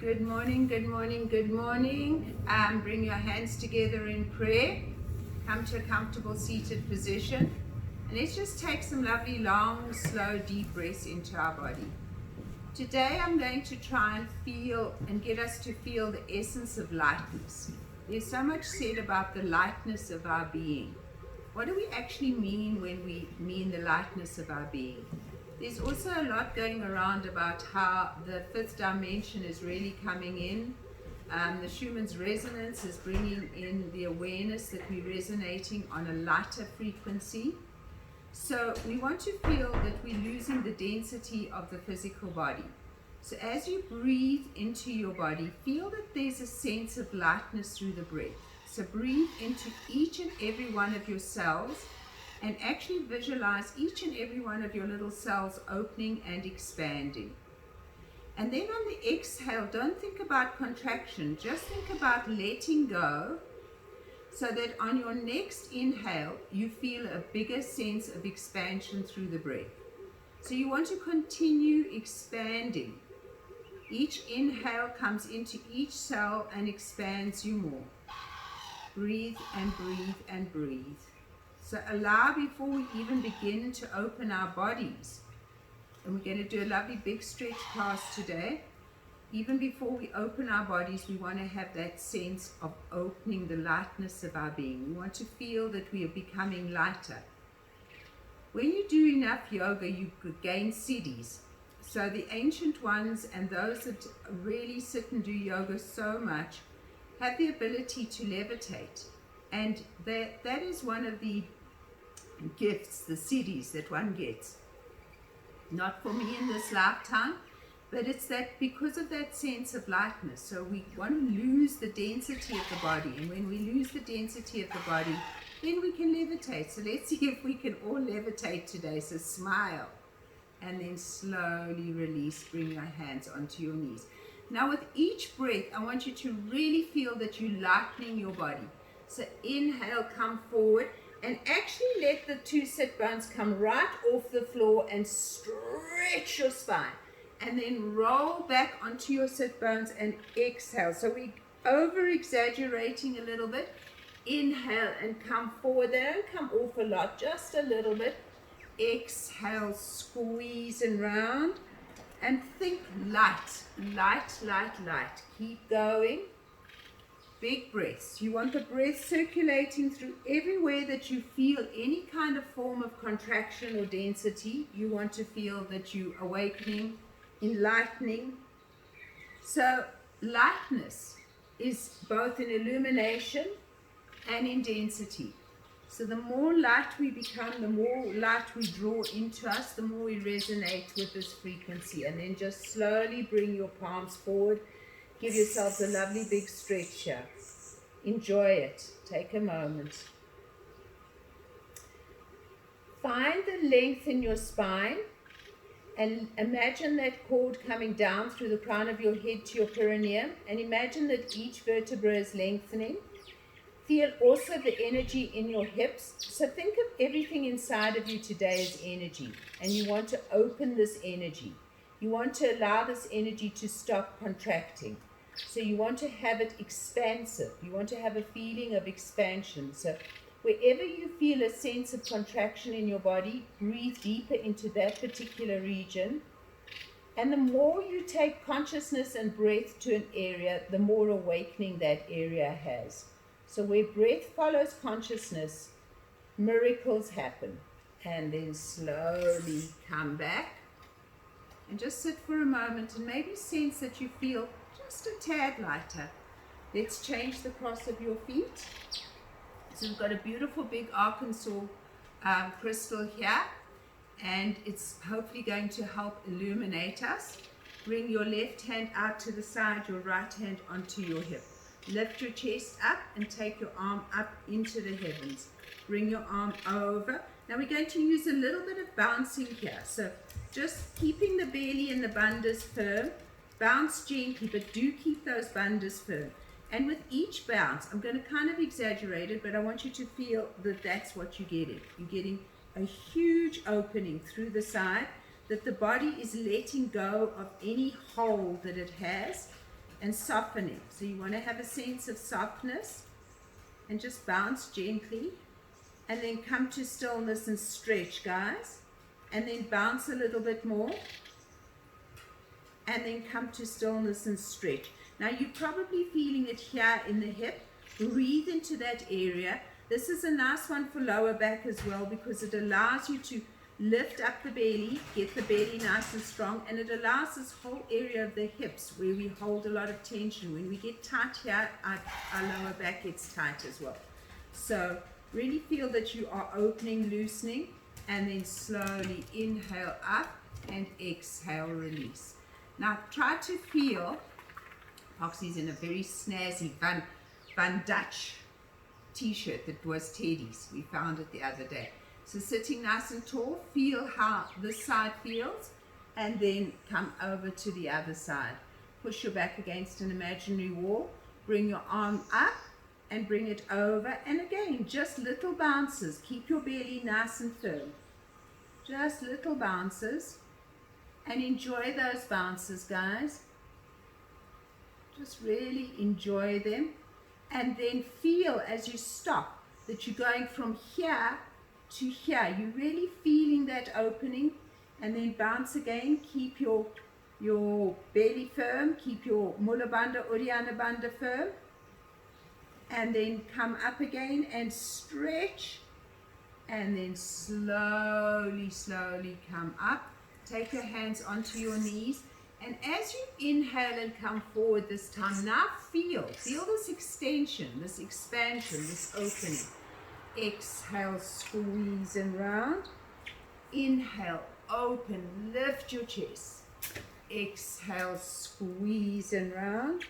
Good morning, good morning, good morning. Bring your hands together in prayer. Come to a comfortable seated position. And let's just take some lovely, long, slow, deep breaths into our body. Today I'm going to try and feel and get us to feel the essence of lightness. There's so much said about the lightness of our being. What do we actually mean when we mean the lightness of our being? There's also a lot going around about how the fifth dimension is really coming in. The Schumann's resonance is bringing in the awareness that we're resonating on a lighter frequency. So we want to feel that we're losing the density of the physical body. So as you breathe into your body, feel that there's a sense of lightness through the breath. So breathe into each and every one of your cells and actually visualize each and every one of your little cells opening and expanding. And then on the exhale, don't think about contraction, just think about letting go, so that on your next inhale, you feel a bigger sense of expansion through the breath. So you want to continue expanding. Each inhale comes into each cell and expands you more. Breathe and breathe and breathe. So allow before we even begin to open our bodies. And we're going to do a lovely big stretch class today. Even before we open our bodies, we want to have that sense of opening the lightness of our being. We want to feel that we are becoming lighter. When you do enough yoga, you gain siddhis. So the ancient ones and those that really sit and do yoga so much have the ability to levitate. And that is one of the gifts, the siddhis that one gets. Not for me in this lifetime, but it's that because of that sense of lightness. So we want to lose the density of the body, and when we lose the density of the body, then we can levitate. So let's see if we can all levitate today. So smile and then slowly release. Bring your hands onto your knees. Now with each breath, I want you to really feel that you're lightening your body. So inhale, come forward, and actually let the two sit bones come right off the floor and stretch your spine. And then roll back onto your sit bones and exhale. So we're over exaggerating a little bit. Inhale and come forward. They don't come off a lot, just a little bit. Exhale, squeeze and round. And think light, light, light, light. Keep going. Big breaths. You want the breath circulating through everywhere that you feel any kind of form of contraction or density. You want to feel that you're awakening, enlightening. So lightness is both in illumination and in density. So the more light we become, the more light we draw into us, the more we resonate with this frequency. And then just slowly bring your palms forward. Give yourselves a lovely big stretch here. Enjoy it. Take a moment. Find the length in your spine and imagine that cord coming down through the crown of your head to your perineum, and imagine that each vertebra is lengthening. Feel also the energy in your hips. So think of everything inside of you today as energy, and you want to open this energy. You want to allow this energy to stop contracting. So you want to have it expansive. You want to have a feeling of expansion. So wherever you feel a sense of contraction in your body, breathe deeper into that particular region. And the more you take consciousness and breath to an area, the more awakening that area has. So where breath follows consciousness, miracles happen. And then slowly come back. And just sit for a moment and maybe sense that you feel just a tad lighter. Let's change the cross of your feet. So we've got a beautiful big Arkansas crystal here, and it's hopefully going to help illuminate us. Bring your left hand out to the side, your right hand onto your hip. Lift your chest up and take your arm up into the heavens. Bring your arm over. Now we're going to use a little bit of bouncing here. So just keeping the belly and the bandhas firm. Bounce gently, but do keep those bandhas firm. And with each bounce, I'm going to kind of exaggerate it, but I want you to feel that that's what you're getting. You're getting a huge opening through the side, that the body is letting go of any hold that it has, and softening. So you want to have a sense of softness and just bounce gently, and then come to stillness and stretch, guys, and then bounce a little bit more, and then come to stillness and stretch. Now you're probably feeling it here in the hip. Breathe into that area. This is a nice one for lower back as well, because it allows you to lift up the belly, get the belly nice and strong, and it allows this whole area of the hips where we hold a lot of tension. When we get tight here, our lower back gets tight as well. So really feel that you are opening, loosening, and then slowly inhale up and exhale, release. Now try to feel, Foxy's in a very snazzy Van Dutch t-shirt that was Teddy's. We found it the other day. So sitting nice and tall, feel how this side feels, and then come over to the other side. Push your back against an imaginary wall, bring your arm up and bring it over, and again, just little bounces. Keep your belly nice and firm. Just little bounces, and enjoy those bounces, guys. Just really enjoy them, and then feel as you stop that you're going from here to here. You're really feeling that opening, and then bounce again. Keep your belly firm, keep your mula bandha, uddiyana bandha firm, and then come up again and stretch, and then slowly come up. Take your hands onto your knees, and as you inhale and come forward this time, now feel this extension, this expansion, this opening. Exhale, squeeze and round. Inhale, open, lift your chest. Exhale, squeeze and round.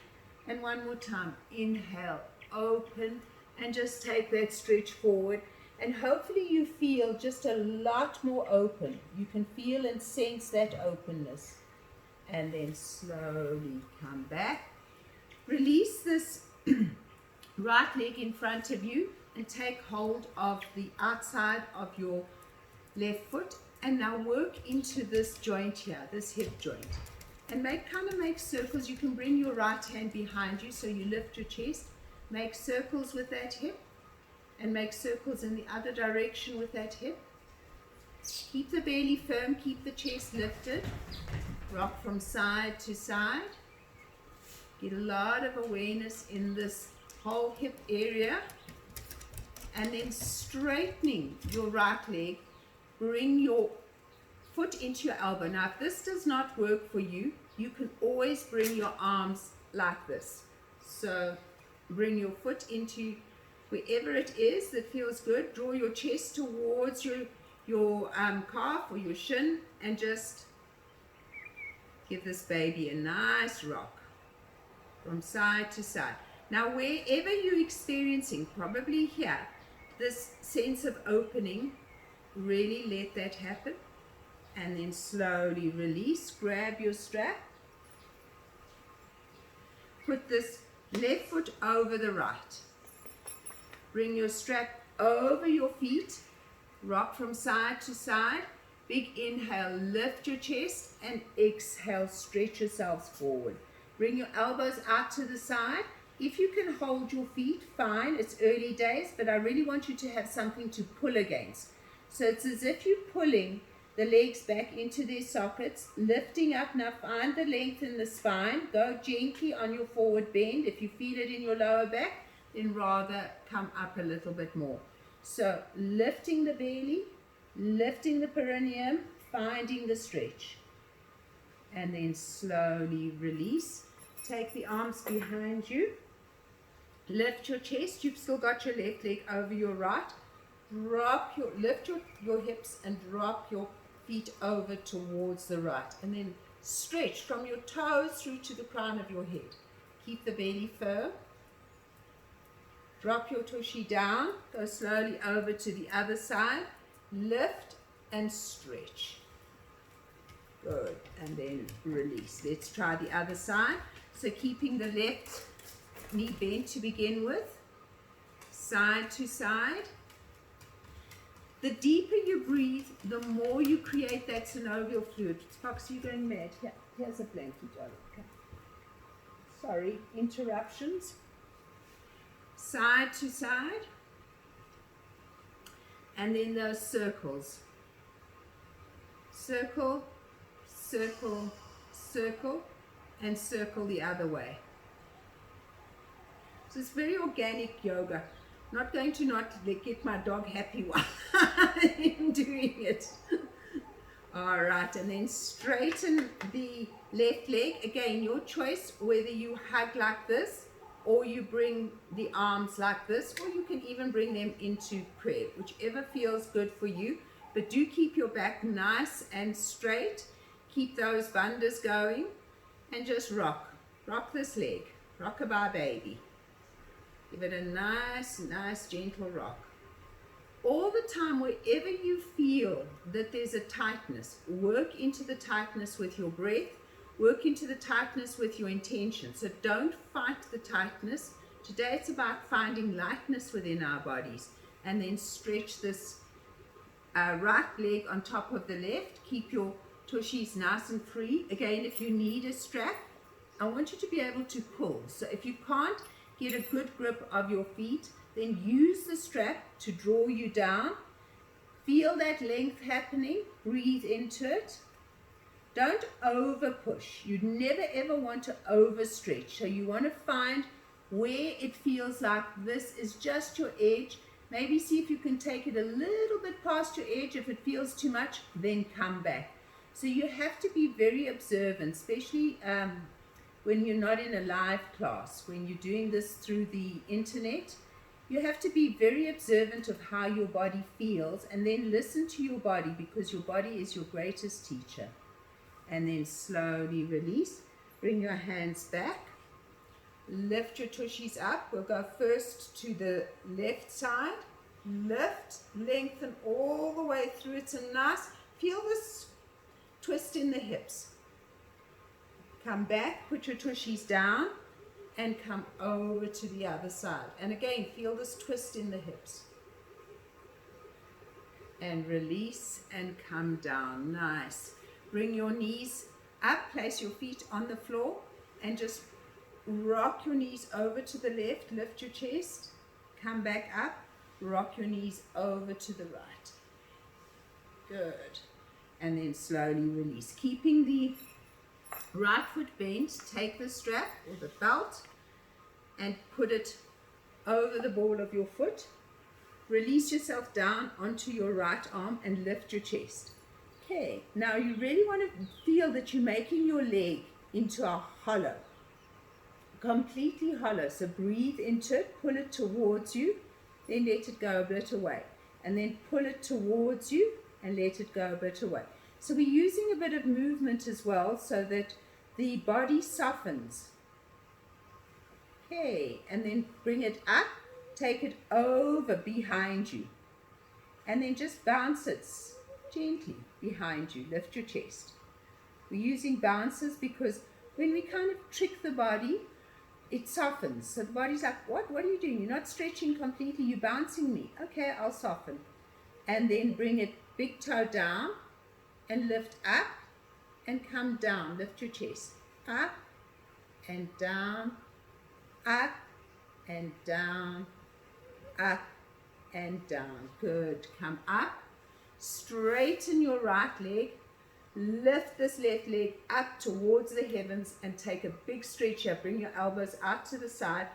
And one more time. Inhale, open, and just take that stretch forward. And hopefully you feel just a lot more open. You can feel and sense that openness. And then slowly come back. Release this right leg in front of you, and take hold of the outside of your left foot, and now work into this joint here, this hip joint, and kind of make circles. You can bring your right hand behind you so you lift your chest, make circles with that hip, and make circles in the other direction with that hip. Keep the belly firm, keep the chest lifted, rock from side to side. Get a lot of awareness in this whole hip area. And then straightening your right leg, bring your foot into your elbow. Now, if this does not work for you, you can always bring your arms like this. So bring your foot into wherever it is that feels good. Draw your chest towards your calf or your shin, and just give this baby a nice rock from side to side. Now, wherever you're experiencing, probably here, this sense of opening, really let that happen, and then slowly release. Grab your strap, put this left foot over the right, bring your strap over your feet, rock from side to side. Big inhale, lift your chest, and exhale, stretch yourselves forward. Bring your elbows out to the side. If you can hold your feet, fine, it's early days, but I really want you to have something to pull against. So it's as if you're pulling the legs back into their sockets, lifting up. Now find the length in the spine. Go gently on your forward bend. If you feel it in your lower back, then rather come up a little bit more. So lifting the belly, lifting the perineum, finding the stretch. And then slowly release. Take the arms behind you. Lift your chest. You've still got your left leg over your right. Lift your hips and drop your feet over towards the right. And then stretch from your toes through to the crown of your head. Keep the belly firm. Drop your tushy down. Go slowly over to the other side. Lift and stretch. Good. And then release. Let's try the other side. So keeping the left knee bent to begin with, side to side. The deeper you breathe, the more you create that synovial fluid. Fox, you're going mad. Here's a blanket, darling. Okay. interruptions. Side to side. And then those circles. Circle, circle, circle, and circle the other way. So it's very organic yoga. Not going to get my dog happy while I'm doing it. All right, and then straighten the left leg. Again, your choice, whether you hug like this or you bring the arms like this, or you can even bring them into prayer, whichever feels good for you. But do keep your back nice and straight. Keep those bandhas going and just rock. Rock this leg. Rockabye baby. Give it a nice, nice, gentle rock. All the time, wherever you feel that there's a tightness, work into the tightness with your breath. Work into the tightness with your intention. So don't fight the tightness. Today it's about finding lightness within our bodies. And then stretch this right leg on top of the left. Keep your tushies nice and free. Again, if you need a strap, I want you to be able to pull. So if you can't get a good grip of your feet, then use the strap to draw you down. Feel that length happening. Breathe into it. Don't over push. You never ever want to overstretch. So you want to find where it feels like this is just your edge. Maybe see if you can take it a little bit past your edge. If it feels too much, then come back. So you have to be very observant, especially when you're not in a live class, when you're doing this through the internet. You have to be very observant of how your body feels, and then listen to your body, because your body is your greatest teacher. And then slowly release. Bring your hands back. Lift your tushies up. We'll go first to the left side. Lift, lengthen all the way through. It's a nice, feel this twist in the hips. Come back, put your tushies down, and come over to the other side. And again, feel this twist in the hips. And release and come down. Nice. Bring your knees up, place your feet on the floor, and just rock your knees over to the left, lift your chest, come back up, rock your knees over to the right. Good. And then slowly release. Keeping the right foot bent, take the strap or the belt and put it over the ball of your foot. Release yourself down onto your right arm and lift your chest. Okay, now you really want to feel that you're making your leg into a hollow, completely hollow. So breathe into it, pull it towards you, then let it go a bit away. And then pull it towards you and let it go a bit away. So we're using a bit of movement as well so that the body softens. Okay, and then bring it up, take it over behind you. And then just bounce it gently behind you, lift your chest. We're using bounces because when we kind of trick the body, it softens. So the body's like, what are you doing? You're not stretching completely, you're bouncing me. Okay, I'll soften. And then bring it big toe down and lift up and come down. Lift your chest. Up and down, up and down, up and down. Good. Come up. Straighten your right leg, lift this left leg up towards the heavens and take a big stretch here. Bring your elbows out to the side,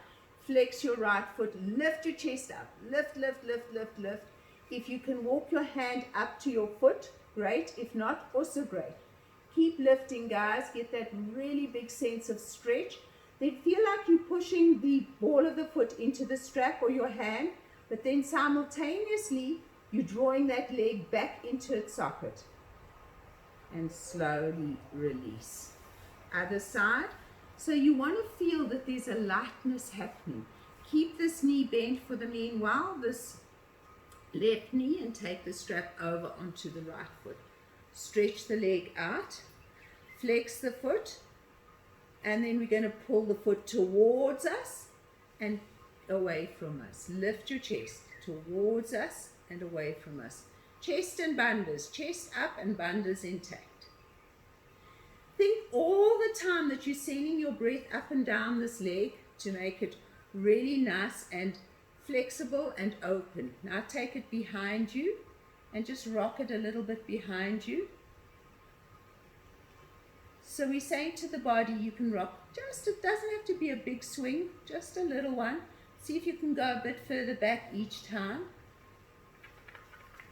flex your right foot, lift your chest up, lift, lift, lift, lift, lift. If you can walk your hand up to your foot, great. If not, also great. Keep lifting, guys. Get that really big sense of stretch. Then feel like you're pushing the ball of the foot into the strap or your hand, but then simultaneously you're drawing that leg back into its socket. And slowly release. Other side. So you want to feel that there's a lightness happening. Keep this knee bent for the meanwhile, this left knee, and take the strap over onto the right foot. Stretch the leg out. Flex the foot. And then we're going to pull the foot towards us and away from us. Lift your chest towards us and away from us. Chest and bandhas, chest up and bandhas intact. think all the time that you're sending your breath up and down this leg to make it really nice and flexible and open. Now take it behind you and just rock it a little bit behind you. So we're saying to the body, you can rock just, it doesn't have to be a big swing, just a little one. See if you can go a bit further back each time.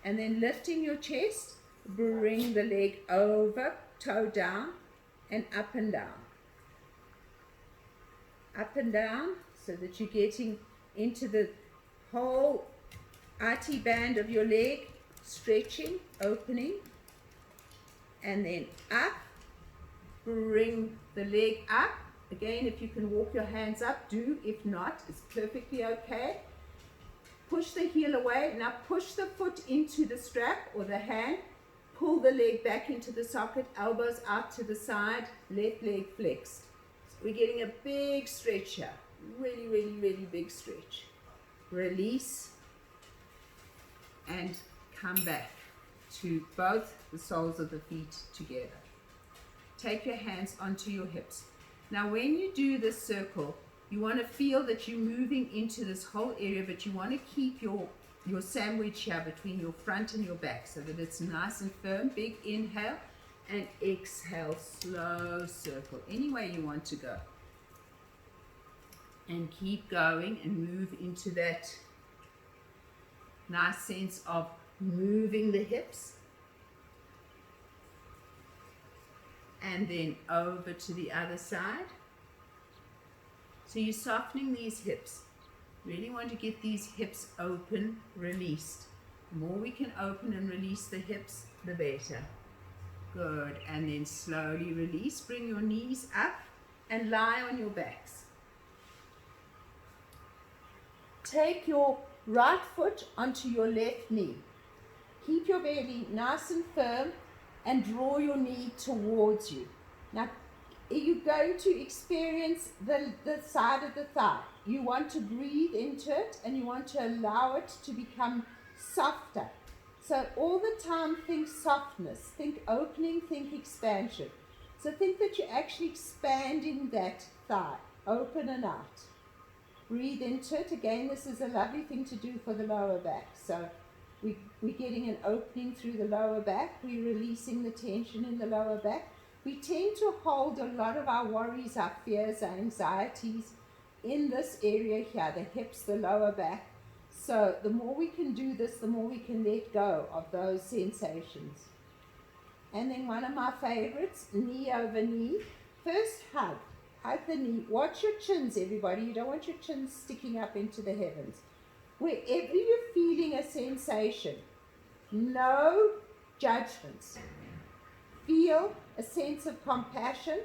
And then lifting your chest, bring the leg over, toe down, and up and down. Up and down, so that you're getting into the whole IT band of your leg, stretching, opening, and then up, bring the leg up. Again, if you can walk your hands up, do. If not, it's perfectly okay. Push the heel away. Now push the foot into the strap or the hand. Pull the leg back into the socket, elbows out to the side, left leg flexed. So we're getting a big stretch here. Really, really, really big stretch. Release and come back to both the soles of the feet together. Take your hands onto your hips. Now when you do this circle, you want to feel that you're moving into this whole area, but you want to keep your sandwich here between your front and your back so that it's nice and firm. Big inhale and exhale, slow circle, any way you want to go. And keep going and move into that nice sense of moving the hips. And then over to the other side. So you're softening these hips. Really want to get these hips open, released. The more we can open and release the hips, the better. Good. And then slowly release. Bring your knees up and lie on your backs. Take your right foot onto your left knee. Keep your belly nice and firm and draw your knee towards you. Now, you're going to experience the side of the thigh. You want to breathe into it and you want to allow it to become softer. So all the time think softness, think opening, think expansion. So think that you're actually expanding that thigh, open and out. Breathe into it. Again, this is a lovely thing to do for the lower back. So we're getting an opening through the lower back. We're releasing the tension in the lower back. We tend to hold a lot of our worries, our fears, our anxieties in this area here, the hips, the lower back. So the more we can do this, the more we can let go of those sensations. And then one of my favorites, knee over knee. First hug. Hug the knee. Watch your chins, everybody. You don't want your chins sticking up into the heavens. Wherever you're feeling a sensation, no judgments. Feel a sense of compassion,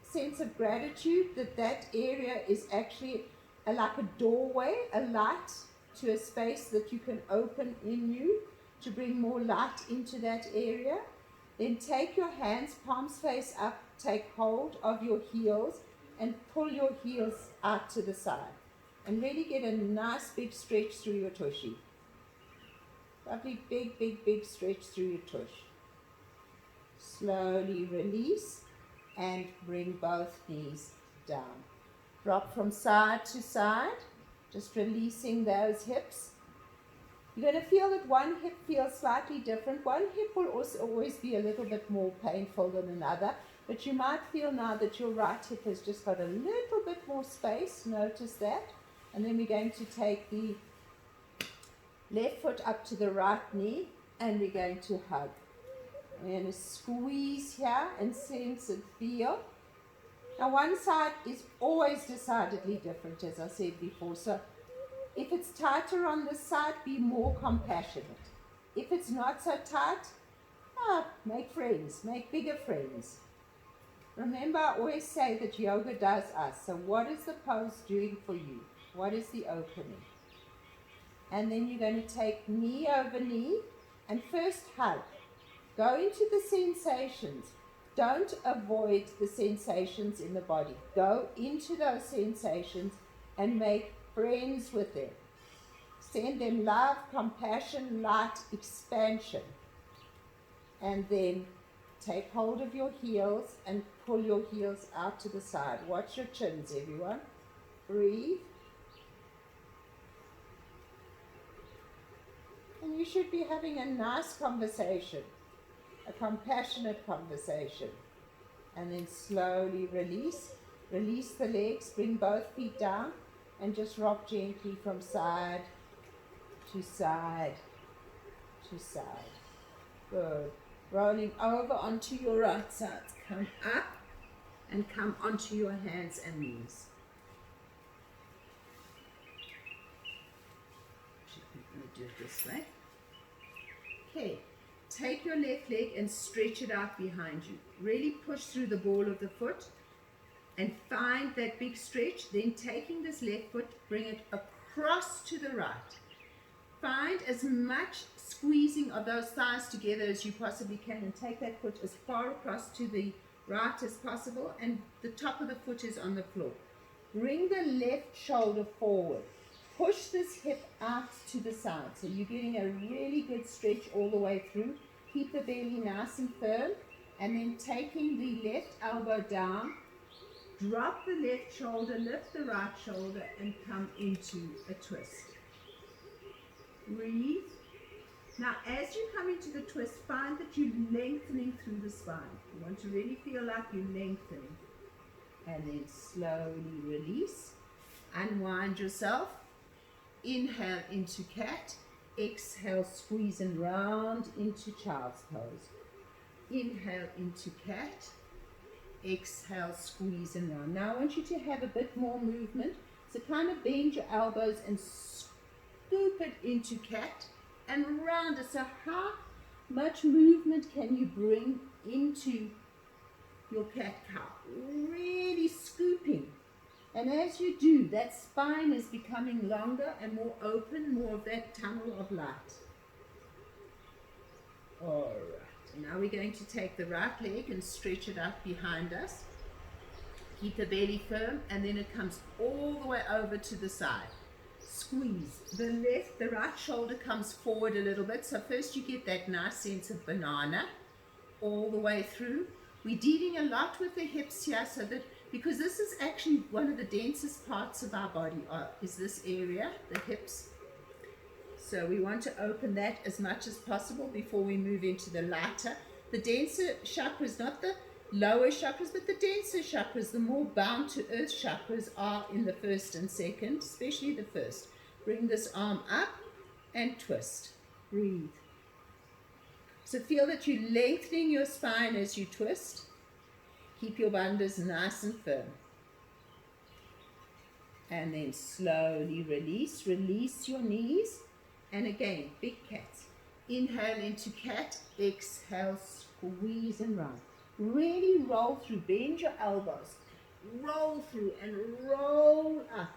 sense of gratitude that area is actually like a doorway, a light to a space that you can open in you to bring more light into that area. Then take your hands, palms face up, take hold of your heels and pull your heels out to the side. And really get a nice big stretch through your tushy. Lovely big, big, big stretch through your tush. Slowly release and bring both knees down. Drop from side to side, just releasing those hips. You're going to feel that one hip feels slightly different. One hip will also always be a little bit more painful than another, but you might feel now that your right hip has just got a little bit more space. Notice that. And then we're going to take the left foot up to the right knee and we're going to hug. We're going to squeeze here and sense and feel. Now one side is always decidedly different, as I said before. So if it's tighter on this side, be more compassionate. If it's not so tight, make friends, make bigger friends. Remember, I always say that yoga does us. So what is the pose doing for you? What is the opening? And then you're going to take knee over knee and first hug. Go into the sensations. Don't avoid the sensations in the body. Go into those sensations and make friends with them. Send them love, compassion, light, expansion. And then take hold of your heels and pull your heels out to the side. Watch your chins, everyone. Breathe. And you should be having a nice conversation, a compassionate conversation. And then slowly release. Release the legs, bring both feet down, and just rock gently from side to side to side. Good. Rolling over onto your right side. Come up and come onto your hands and knees. I'm going to do it this way. Okay. Take your left leg and stretch it out behind you. Really push through the ball of the foot and find that big stretch. Then taking this left foot, bring it across to the right. Find as much squeezing of those thighs together as you possibly can, and take that foot as far across to the right as possible, and the top of the foot is on the floor. Bring the left shoulder forward. Push this hip out to the side, so you're getting a really good stretch all the way through. Keep the belly nice and firm, and then taking the left elbow down, drop the left shoulder, lift the right shoulder, and come into a twist. Breathe. Now, as you come into the twist, find that you're lengthening through the spine. You want to really feel like you're lengthening. And then slowly release. Unwind yourself. Inhale into cat. Exhale, squeeze and round into child's pose. Inhale into cat. Exhale, squeeze and round. Now, I want you to have a bit more movement. So kind of bend your elbows and scoop it into cat and round it. So how much movement can you bring into your cat-cow? Really scooping. And as you do, that spine is becoming longer and more open, more of that tunnel of light. All right. Now we're going to take the right leg and stretch it out behind us. Keep the belly firm, and then it comes all the way over to the side. Squeeze. The right shoulder comes forward a little bit. So first you get that nice sense of banana all the way through. We're dealing a lot with the hips here, so that because this is actually one of the densest parts of our body, is this area, the hips. So we want to open that as much as possible before we move into the lighter. The denser chakras, not the lower chakras, but the denser chakras, the more bound to earth chakras are in the first and second, especially the first. Bring this arm up and twist. Breathe. So feel that you're lengthening your spine as you twist. Keep your bandhas nice and firm. And then slowly release. Release your knees. And again, big cat. Inhale into cat. Exhale, squeeze and round. Really roll through. Bend your elbows. Roll through and roll up.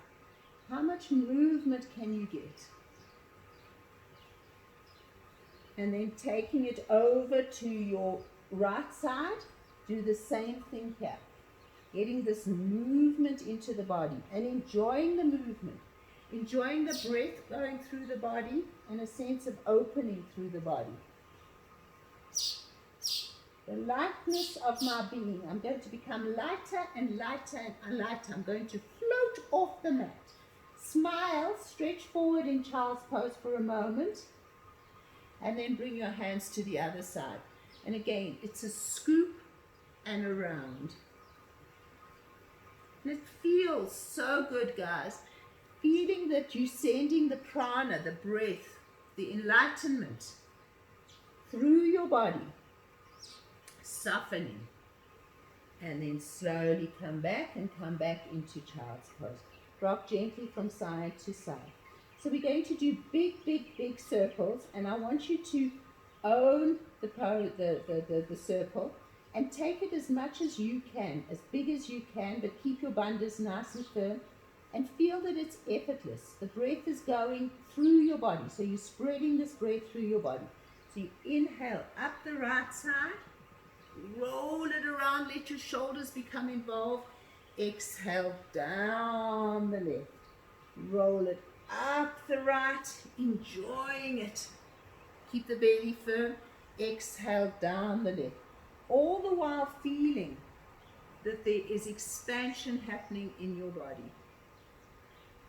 How much movement can you get? And then taking it over to your right side, do the same thing here. Getting this movement into the body and enjoying the movement. Enjoying the breath going through the body and a sense of opening through the body. The lightness of my being. I'm going to become lighter and lighter and lighter. I'm going to float off the mat. Smile, stretch forward in child's pose for a moment. And then bring your hands to the other side. And again, it's a scoop and a round. And it feels so good, guys. Feeling that you're sending the prana, the breath, the enlightenment through your body. Softening. And then slowly come back and come back into child's pose. Rock gently from side to side. So we're going to do big, big, big circles, and I want you to own the circle and take it as much as you can, as big as you can, but keep your bandhas nice and firm and feel that it's effortless. The breath is going through your body, so you're spreading this breath through your body. So you inhale up the right side, roll it around, let your shoulders become involved. Exhale down the left, roll it up the right, enjoying it. Keep the belly firm. Exhale down the left. all the while feeling that there is expansion happening in your body.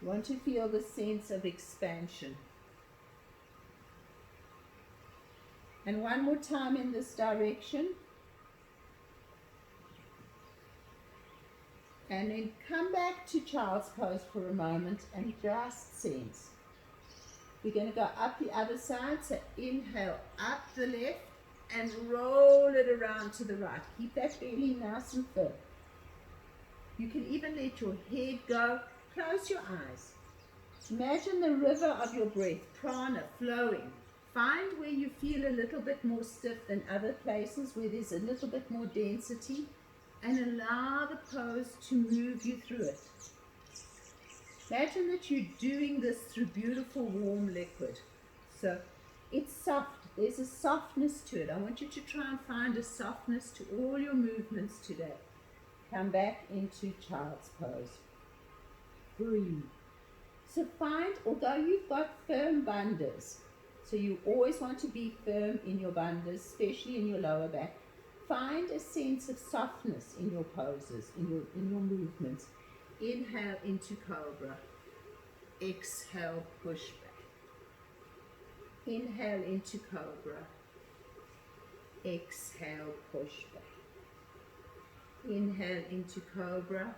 You want to feel the sense of expansion. And one more time in this direction. And then come back to child's pose for a moment and just sense. We're going to go up the other side. So inhale up the left and roll it around to the right. Keep that belly nice and firm. You can even let your head go. Close your eyes. Imagine the river of your breath, prana, flowing. Find where you feel a little bit more stiff than other places, where there's a little bit more density, and allow the pose to move you through it. Imagine that you're doing this through beautiful warm liquid. So it's soft. There's a softness to it. I want you to try and find a softness to all your movements today. Come back into child's pose. Breathe. So find, although you've got firm bandhas, so you always want to be firm in your bandhas, especially in your lower back, find a sense of softness in your poses, in your movements. Inhale into cobra. Exhale, push back. Inhale into cobra. Exhale, push back. Inhale into cobra.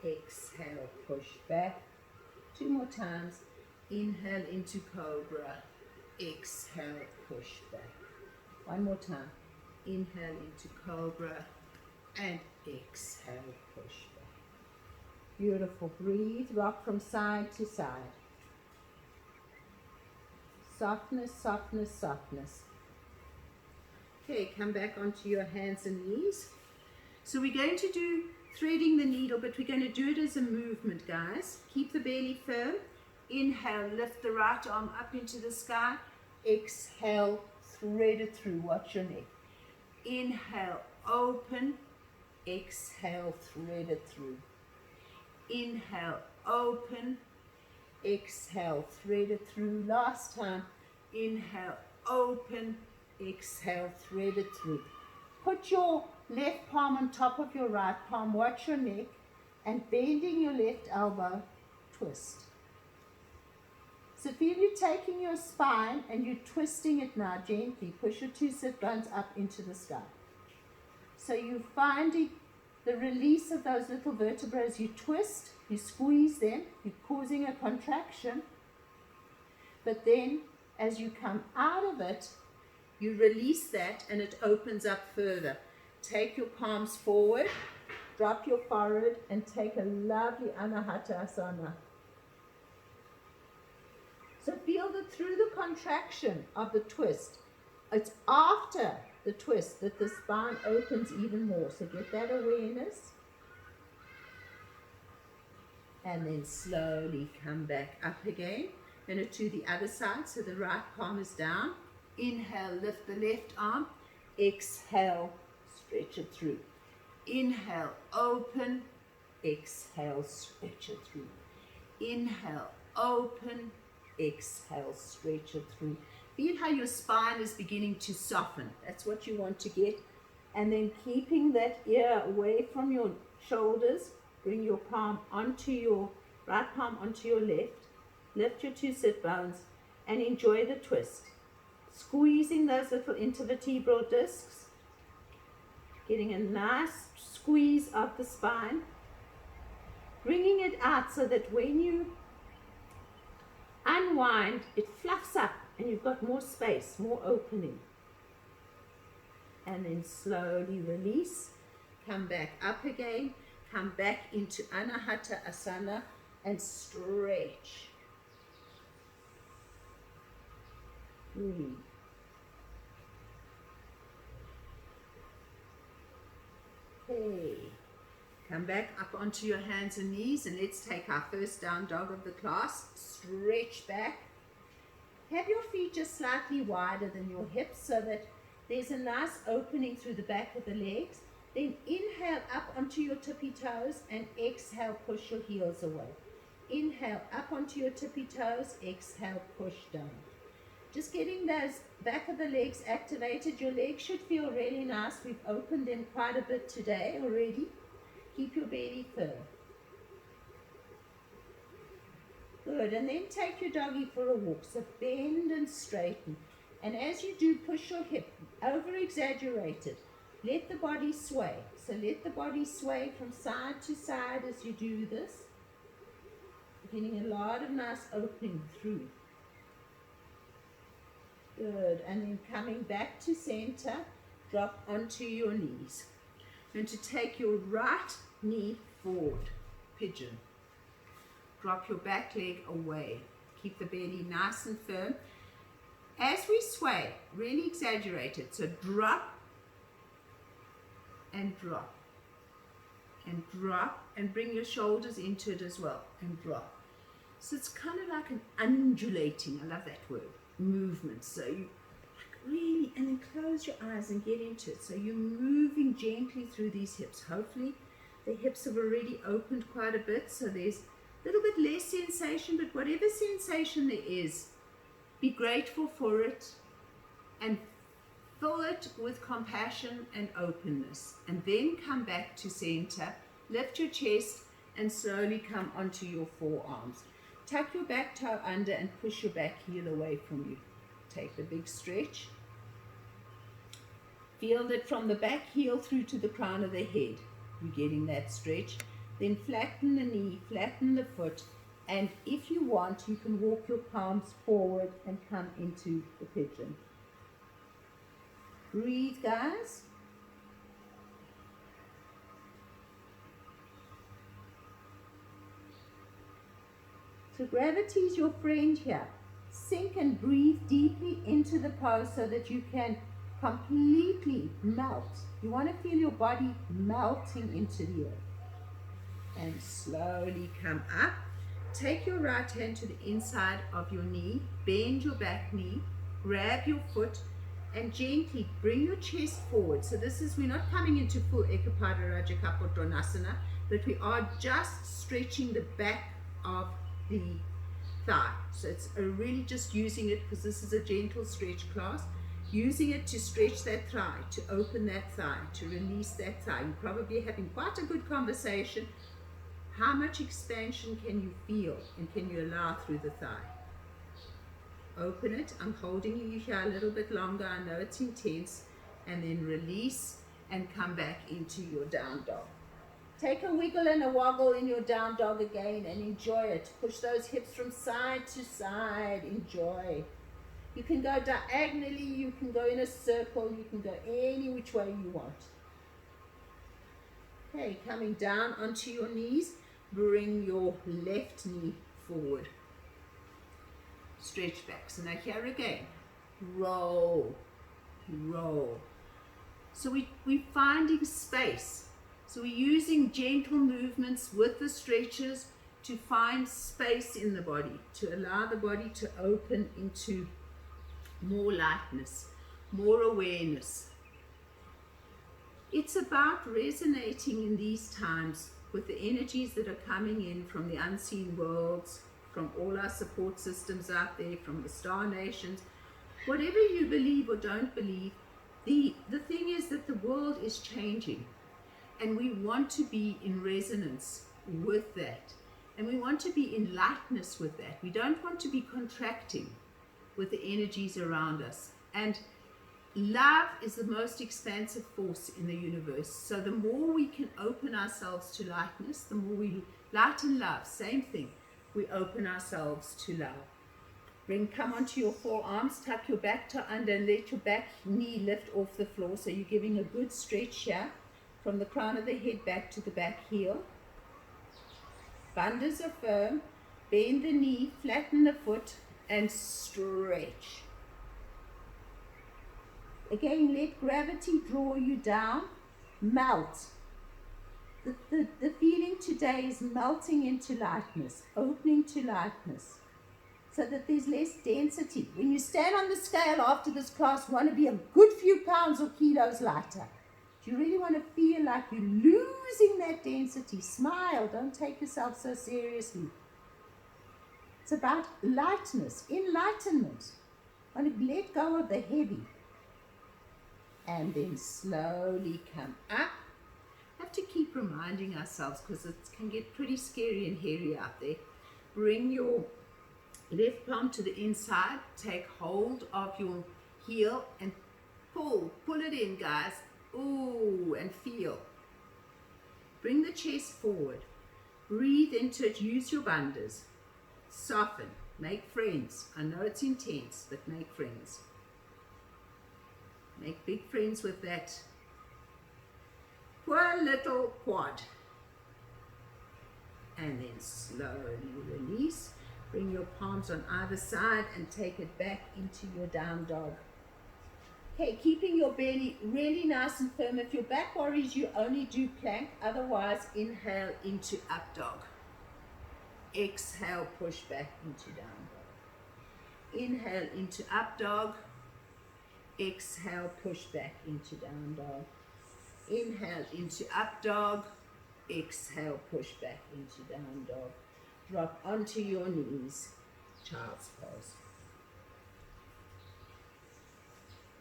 Exhale, push back. 2 more times. Inhale into cobra. Exhale, push back. 1 more time. Inhale into cobra and exhale, push back. Beautiful. Breathe. Rock from side to side. Softness, softness, softness. Okay, come back onto your hands and knees. So we're going to do threading the needle, but we're going to do it as a movement, guys. Keep the belly firm. Inhale, lift the right arm up into the sky. Exhale, thread it through. Watch your neck. Inhale, open. Exhale, thread it through. Inhale, open. Exhale, thread it through. Last time. Inhale, open. Exhale, thread it through. Put your left palm on top of your right palm. Watch your neck. And bending your left elbow, twist. So feel you taking your spine and you're twisting it now gently. Push your 2 sit bones up into the sky. So you're finding the release of those little vertebrae as you twist, you squeeze them, you're causing a contraction. But then as you come out of it, you release that and it opens up further. Take your palms forward, drop your forehead and take a lovely Anahata Asana. So feel that through the contraction of the twist, it's after the twist that the spine opens even more. So get that awareness. And then slowly come back up again. And to the other side, so the right palm is down. Inhale, lift the left arm. Exhale, stretch it through. Inhale, open. Exhale, stretch it through. Inhale, open. Exhale, stretch it through. Feel how your spine is beginning to soften. That's what you want to get. And then keeping that ear away from your shoulders, bring your palm onto your right palm onto your left. Lift your 2 sit bones and enjoy the twist. Squeezing those little intervertebral discs. Getting a nice squeeze of the spine. Bringing it out so that when you unwind, it fluffs up and you've got more space, more opening. And then slowly release. Come back up again. Come back into Anahata Asana and stretch. Breathe. Okay. Come back up onto your hands and knees and let's take our first down dog of the class. Stretch back. Have your feet just slightly wider than your hips so that there's a nice opening through the back of the legs. Then inhale up onto your tippy toes and exhale, push your heels away. Inhale up onto your tippy toes, exhale, push down. Just getting those back of the legs activated. Your legs should feel really nice. We've opened them quite a bit today already. Keep your belly firm. Good, and then take your doggy for a walk. So bend and straighten. And as you do, push your hip, over-exaggerate it. Let the body sway. So let the body sway from side to side as you do this. Getting a lot of nice opening through. Good, and then coming back to center, drop onto your knees. And to take your right knee forward, pigeon. Drop your back leg away. Keep the belly nice and firm. As we sway, really exaggerate it. So drop and drop and drop, and bring your shoulders into it as well, and drop. So it's kind of like an undulating, I love that word, movement. So you like really, and then close your eyes and get into it. So you're moving gently through these hips. Hopefully the hips have already opened quite a bit, so there's a little bit less sensation, but whatever sensation there is, be grateful for it and fill it with compassion and openness. And then come back to center, lift your chest and slowly come onto your forearms. Tuck your back toe under and push your back heel away from you. Take the big stretch. Feel that from the back heel through to the crown of the head. You're getting that stretch. Then flatten the knee, flatten the foot, and if you want, you can walk your palms forward and come into the pigeon. Breathe, guys. So gravity is your friend here. Sink and breathe deeply into the pose so that you can completely melt. You want to feel your body melting into the earth. And slowly come up. Take your right hand to the inside of your knee, bend your back knee, grab your foot, and gently bring your chest forward. So this is, we're not coming into full Ekapada Raja Kapottanasana, but we are just stretching the back of the thigh. So it's really just using it, because this is a gentle stretch class, using it to stretch that thigh, to open that thigh, to release that thigh. You're probably having quite a good conversation. How much expansion can you feel and can you allow through the thigh? Open it. I'm holding you here a little bit longer. I know it's intense. And then release and come back into your down dog. Take a wiggle and a woggle in your down dog again and enjoy it. Push those hips from side to side. Enjoy. You can go diagonally. You can go in a circle. You can go any which way you want. Okay, coming down onto your knees. Bring your left knee forward. Stretch back. So now here again. Roll. Roll. So we're finding space. So we're using gentle movements with the stretches to find space in the body, to allow the body to open into more lightness, more awareness. It's about resonating in these times with the energies that are coming in from the unseen worlds, from all our support systems out there, from the star nations. Whatever you believe or don't believe, the thing is that the world is changing, and we want to be in resonance with that, and we want to be in lightness with that. We don't want to be contracting with the energies around us. And love is the most expansive force in the universe. So the more we can open ourselves to lightness, the more we light and love, same thing. We open ourselves to love. Come onto your forearms, tuck your back toe under and let your back knee lift off the floor. So you're giving a good stretch here from the crown of the head back to the back heel. Bandhas are firm. Bend the knee, flatten the foot and stretch. Again, let gravity draw you down. Melt. The feeling today is melting into lightness, opening to lightness, so that there's less density. When you stand on the scale after this class, you want to be a good few pounds or kilos lighter. Do you really want to feel like you're losing that density? Smile. Don't take yourself so seriously. It's about lightness, enlightenment. Want to let go of the heavy. And then slowly come up. Have to keep reminding ourselves because it can get pretty scary and hairy out there. Bring your left palm to the inside. Take hold of your heel and pull it in, guys. Ooh, and feel. Bring the chest forward. Breathe into it. Use your bandhas. Soften. Make friends. I know it's intense, but make friends. Make big friends with that poor little quad. And then slowly release. Bring your palms on either side and take it back into your down dog. Okay, keeping your belly really nice and firm. If your back worries you, only do plank. Otherwise, inhale into up dog. Exhale, push back into down dog. Inhale into up dog. Exhale, push back into down dog. Inhale into up dog. Exhale, push back into down dog. Drop onto your knees. Child's pose.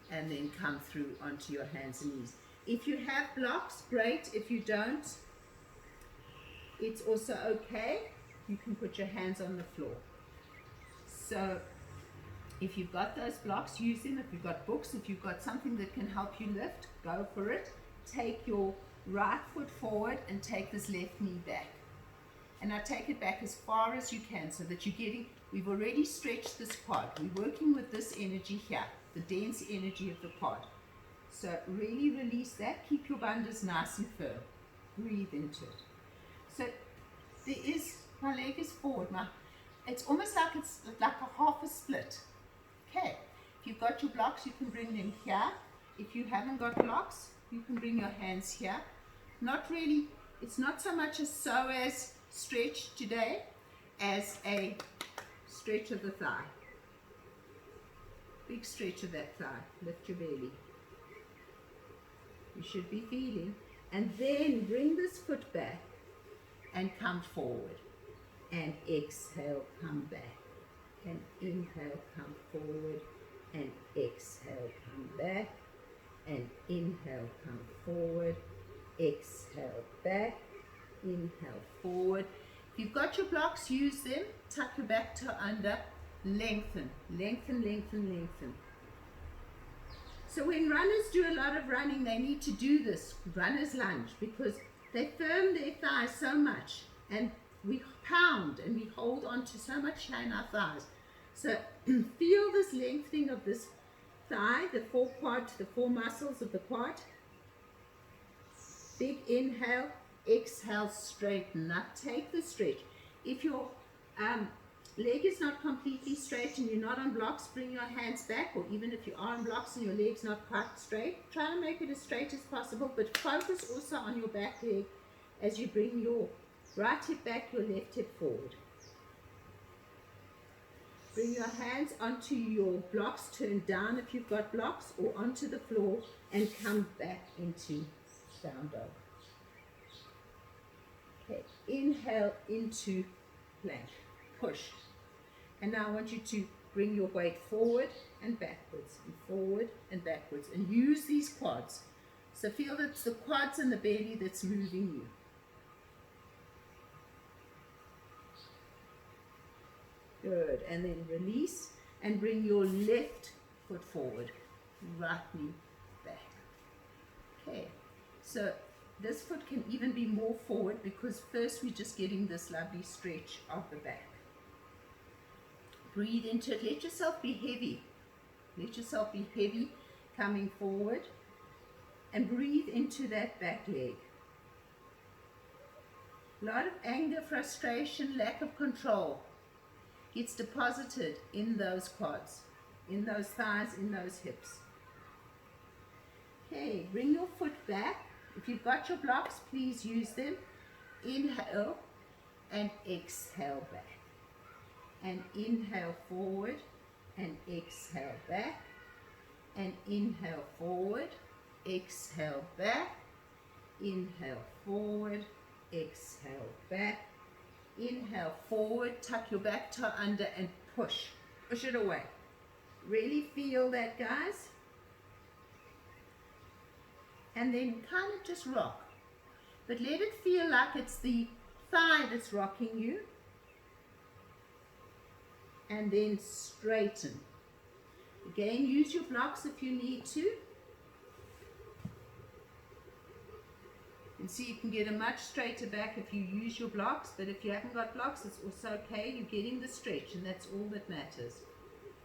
And then come through onto your hands and knees. If you have blocks, great. If you don't, it's also okay. You can put your hands on the floor. So if you've got those blocks, use them. If you've got books, if you've got something that can help you lift, go for it. Take your right foot forward and take this left knee back. And now take it back as far as you can so that you're getting, we've already stretched this quad. We're working with this energy here, the dense energy of the quad. So really release that. Keep your bandhas nice and firm. Breathe into it. So there is, my leg is forward. It's almost like it's like a half a split. Okay, if you've got your blocks, you can bring them here. If you haven't got blocks, you can bring your hands here. Not really, it's not so much a psoas stretch today as a stretch of the thigh. Big stretch of that thigh. Lift your belly. You should be feeling. And then bring this foot back and come forward. And exhale, come back. And inhale, come forward. And exhale, come back. And inhale, come forward. Exhale, back. Inhale, forward. If you've got your blocks, use them. Tuck your back toe under. Lengthen, lengthen, lengthen, lengthen. So when runners do a lot of running, they need to do this runner's lunge because they firm their thighs so much and we pound and we hold on to so much hair in our thighs. So feel this lengthening of this thigh, the four quad, the four muscles of the quad. Big inhale, exhale, straighten. Now take the stretch. If your leg is not completely straight and you're not on blocks, bring your hands back, or even if you are on blocks and your leg's not quite straight, try to make it as straight as possible, but focus also on your back leg as you bring your right hip back, your left hip forward. Bring your hands onto your blocks, turn down if you've got blocks, or onto the floor, and come back into down dog. Okay, inhale into plank, push. And now I want you to bring your weight forward and backwards, and forward and backwards, and use these quads. So feel that it's the quads and the belly that's moving you. Good, and then release and bring your left foot forward, right knee back. Okay, so this foot can even be more forward because first we're just getting this lovely stretch of the back. Breathe into it. Let yourself be heavy. Let yourself be heavy coming forward. And breathe into that back leg. A lot of anger, frustration, lack of control gets deposited in those quads, in those thighs, in those hips. Okay, bring your foot back. If you've got your blocks, please use them. Inhale and exhale back. And inhale forward and exhale back. And inhale forward, exhale back. Inhale forward, exhale back. Inhale forward, tuck your back toe under and push. Push it away. Really feel that, guys. And then kind of just rock. But let it feel like it's the thigh that's rocking you. And then straighten. Again, use your blocks if you need to. And see, you can get a much straighter back if you use your blocks, but if you haven't got blocks, it's also okay. You're getting the stretch, and that's all that matters.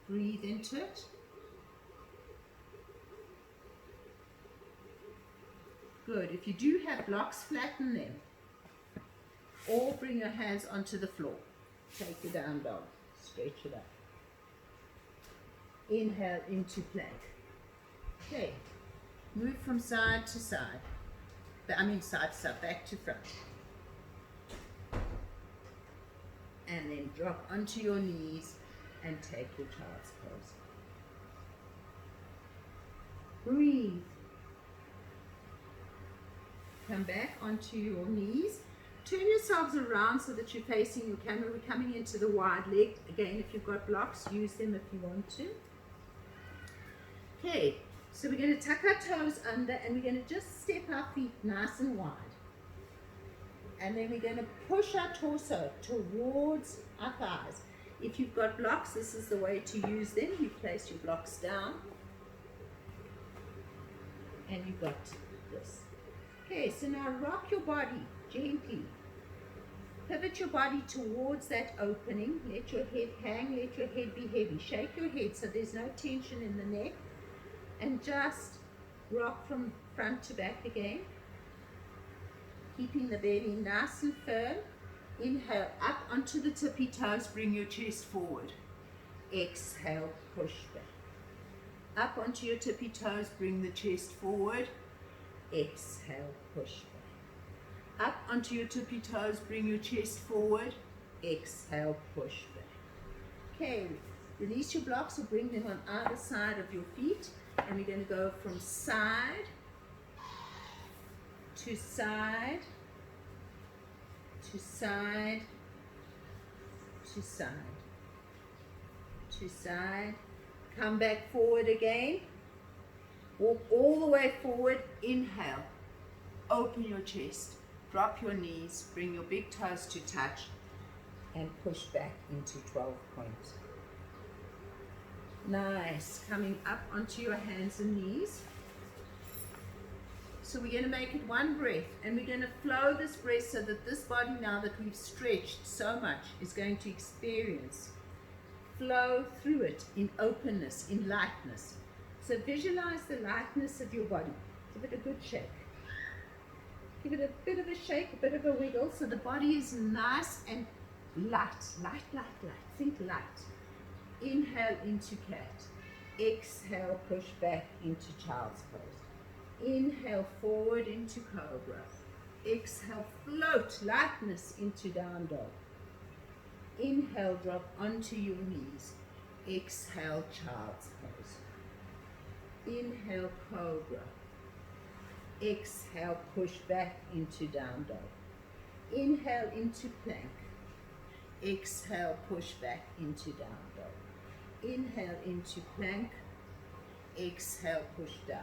Breathe into it. Good. If you do have blocks, flatten them. Or bring your hands onto the floor. Take the down dog. Stretch it up. Inhale into plank. Okay. Move from side to side. Side to side, back to front. And then drop onto your knees and take your child's pose. Breathe. Come back onto your knees. Turn yourselves around so that you're facing your camera. We're coming into the wide leg. Again, if you've got blocks, use them if you want to. Okay, so we're going to tuck our toes under and we're going to just step our feet nice and wide. And then we're going to push our torso towards our thighs. If you've got blocks, this is the way to use them. You place your blocks down. And you've got this. Okay, so now rock your body gently. Pivot your body towards that opening. Let your head hang, let your head be heavy. Shake your head so there's no tension in the neck. And just rock from front to back again. Keeping the belly nice and firm. Inhale up onto the tippy toes, bring your chest forward. Exhale, push back. Up onto your tippy toes, bring the chest forward. Exhale, push back. Up onto your tippy toes, bring your chest forward. Exhale, push back. Okay, release your blocks or bring them on either side of your feet. And we're going to go from side to side to side to side to side. Come back forward again. Walk all the way forward. Inhale. Open your chest. Drop your knees. Bring your big toes to touch. And push back into 12 points. Nice. Coming up onto your hands and knees. So we're going to make it one breath. And we're going to flow this breath so that this body, now that we've stretched so much, is going to experience. Flow through it in openness, in lightness. So visualize the lightness of your body. Give it a good shake. Give it a bit of a shake, a bit of a wiggle, so the body is nice and light. Light, light, light. Think light. Inhale into cat. Exhale, push back into child's pose. Inhale forward into cobra. Exhale, float lightness into down dog. Inhale, drop onto your knees. Exhale, child's pose. Inhale, cobra. Exhale, push back into down dog. Inhale into plank. Exhale, push back into down dog. Inhale into plank. Exhale, push down.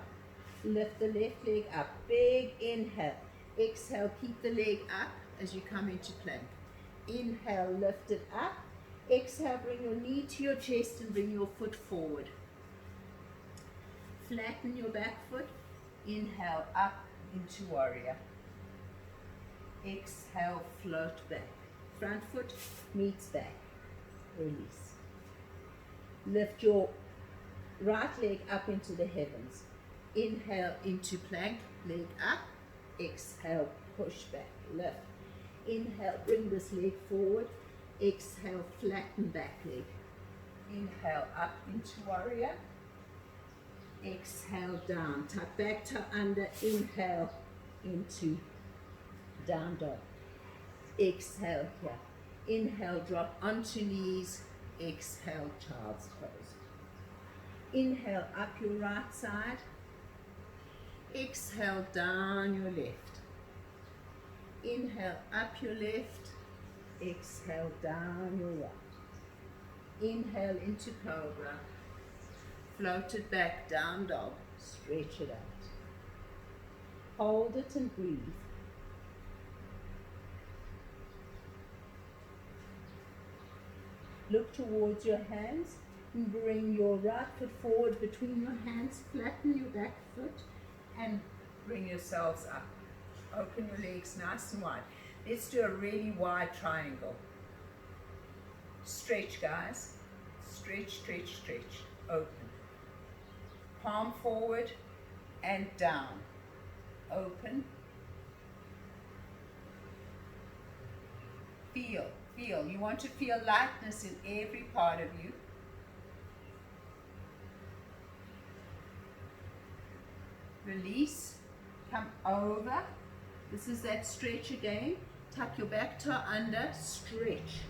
Lift the left leg up. Big inhale. Exhale, keep the leg up as you come into plank. Inhale, lift it up. Exhale, bring your knee to your chest and bring your foot forward. Flatten your back foot. Inhale, up into warrior. Exhale, float back. Front foot meets back. Release. Lift your right leg up into the heavens. Inhale into plank, leg up. Exhale, push back, lift. Inhale, bring this leg forward. Exhale, flatten back leg. Inhale, up into warrior. Exhale, down. Tuck back, tuck under. Inhale, into down dog. Exhale here. Inhale, drop onto knees. Exhale, child's pose. Inhale, up your right side. Exhale, down your left. Inhale, up your left. Exhale, down your right. Inhale into cobra. Float it back, down dog. Stretch it out. Hold it and breathe. Look towards your hands and bring your right foot forward between your hands. Flatten your back foot and bring yourselves up. Open your legs nice and wide. Let's do a really wide triangle. Stretch, guys. Stretch, stretch, stretch. Open. Palm forward and down. Open. Feel, feel. You want to feel lightness in every part of you. Release. Come over. This is that stretch again. Tuck your back toe under. Stretch.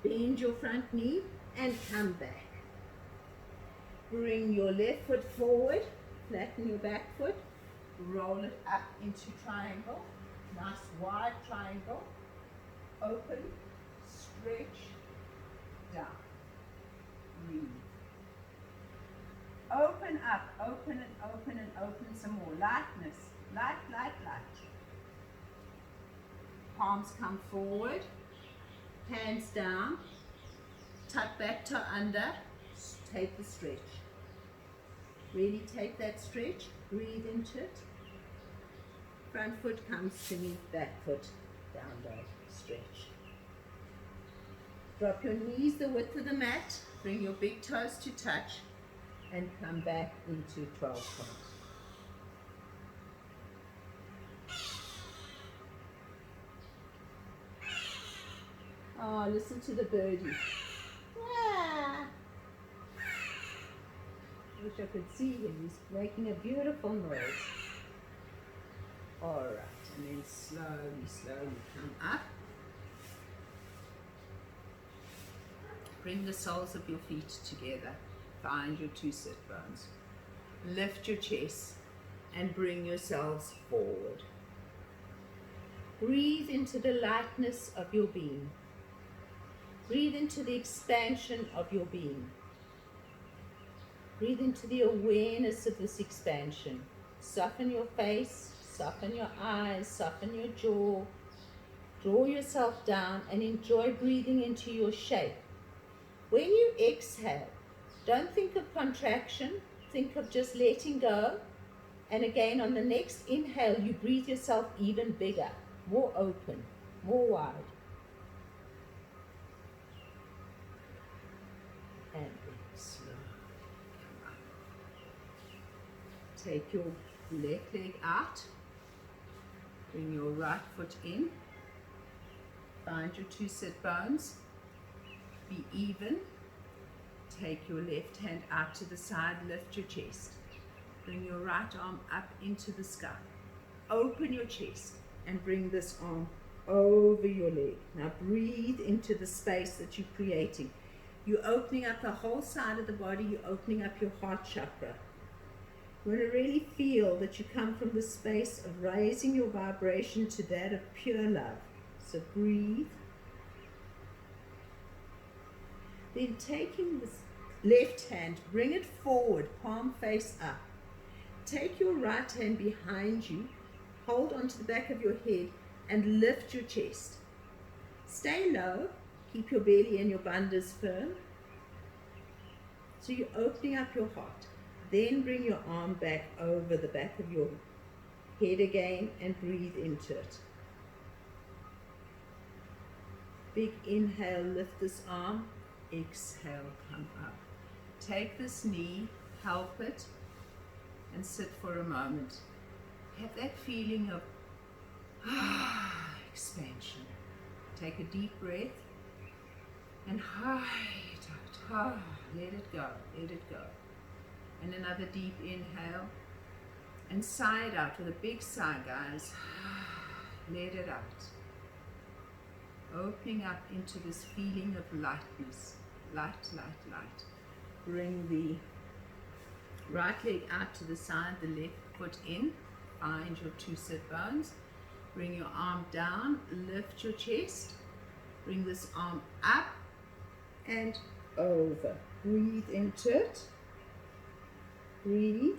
Bend your front knee and come back. Bring your left foot forward, flatten your back foot, roll it up into triangle, nice wide triangle, open, stretch, down, breathe. Open up, open and open and open some more, lightness, light, light, light. Palms come forward, hands down, tuck back toe under, take the stretch. Really take that stretch, breathe into it. Front foot comes to me, back foot, down dog, stretch. Drop your knees the width of the mat, bring your big toes to touch, and come back into 12 points. Oh, listen to the birdie. Ah. Wish I could see him. He's making a beautiful noise. All right, and then slowly, slowly come up. Bring the soles of your feet together. Find your two sit bones. Lift your chest and bring yourselves forward. Breathe into the lightness of your being. Breathe into the expansion of your being. Breathe into the awareness of this expansion. Soften your face, soften your eyes, soften your jaw. Draw yourself down and enjoy breathing into your shape. When you exhale, don't think of contraction, think of just letting go. And again, on the next inhale, you breathe yourself even bigger, more open, more wide. And exhale. Take your left leg out. Bring your right foot in. Find your two sit bones. Be even. Take your left hand out to the side. Lift your chest. Bring your right arm up into the sky. Open your chest and bring this arm over your leg. Now breathe into the space that you're creating. You're opening up the whole side of the body. You're opening up your heart chakra. You want to really feel that you come from the space of raising your vibration to that of pure love. So breathe. Then taking this left hand, bring it forward, palm face up. Take your right hand behind you, hold onto the back of your head and lift your chest. Stay low, keep your belly and your bandhas firm. So you're opening up your heart. Then bring your arm back over the back of your head again and breathe into it. Big inhale, lift this arm. Exhale, come up. Take this knee, help it, and sit for a moment. Have that feeling of expansion. Take a deep breath and it out. Let it go, let it go. And another deep inhale and sigh it out with a big sigh, guys. Let it out. Opening up into this feeling of lightness. Light, light, light. Bring the right leg out to the side, the left foot in. Find your two sit bones. Bring your arm down, lift your chest. Bring this arm up and over. Breathe into it. Breathe.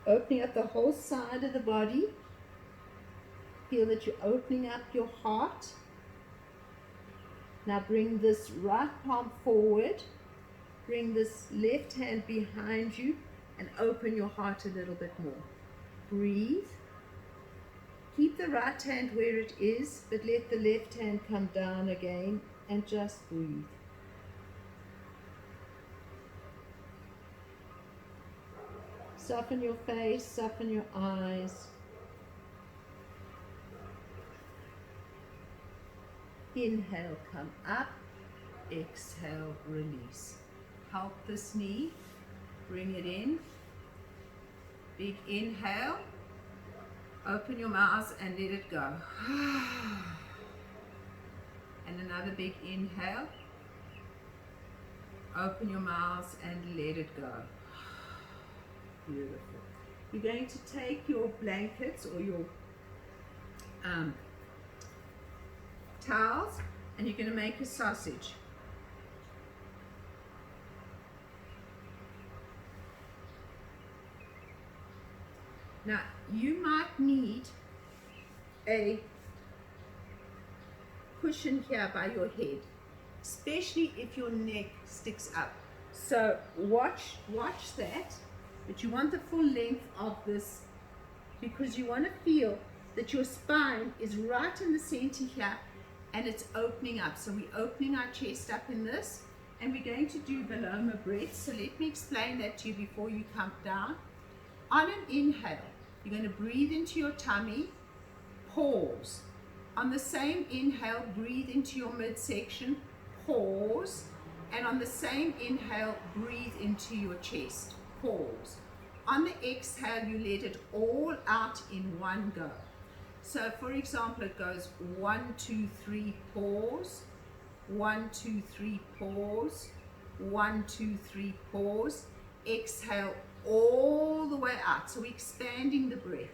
Opening up the whole side of the body. Feel that you're opening up your heart. Now bring this right palm forward. Bring this left hand behind you and open your heart a little bit more. Breathe. Keep the right hand where it is, but let the left hand come down again and just breathe. Soften your face, soften your eyes. Inhale, come up. Exhale, release. Help this knee. Bring it in. Big inhale. Open your mouth and let it go. And another big inhale. Open your mouth and let it go. Beautiful. You're going to take your blankets or your towels and you're going to make a sausage. Now, you might need a cushion here by your head, especially if your neck sticks up. So watch that, but you want the full length of this because you want to feel that your spine is right in the center here and it's opening up. So we're opening our chest up in this and we're going to do Viloma breath. So let me explain that to you before you come down. On an inhale, you're going to breathe into your tummy, pause. On the same inhale, breathe into your midsection, pause. And on the same inhale, breathe into your chest, pause. On the exhale, you let it all out in one go. So for example, it goes 1, 2, 3, pause, 1, 2, 3, pause, 1, 2, 3, pause. Exhale all the way out. So we're expanding the breath.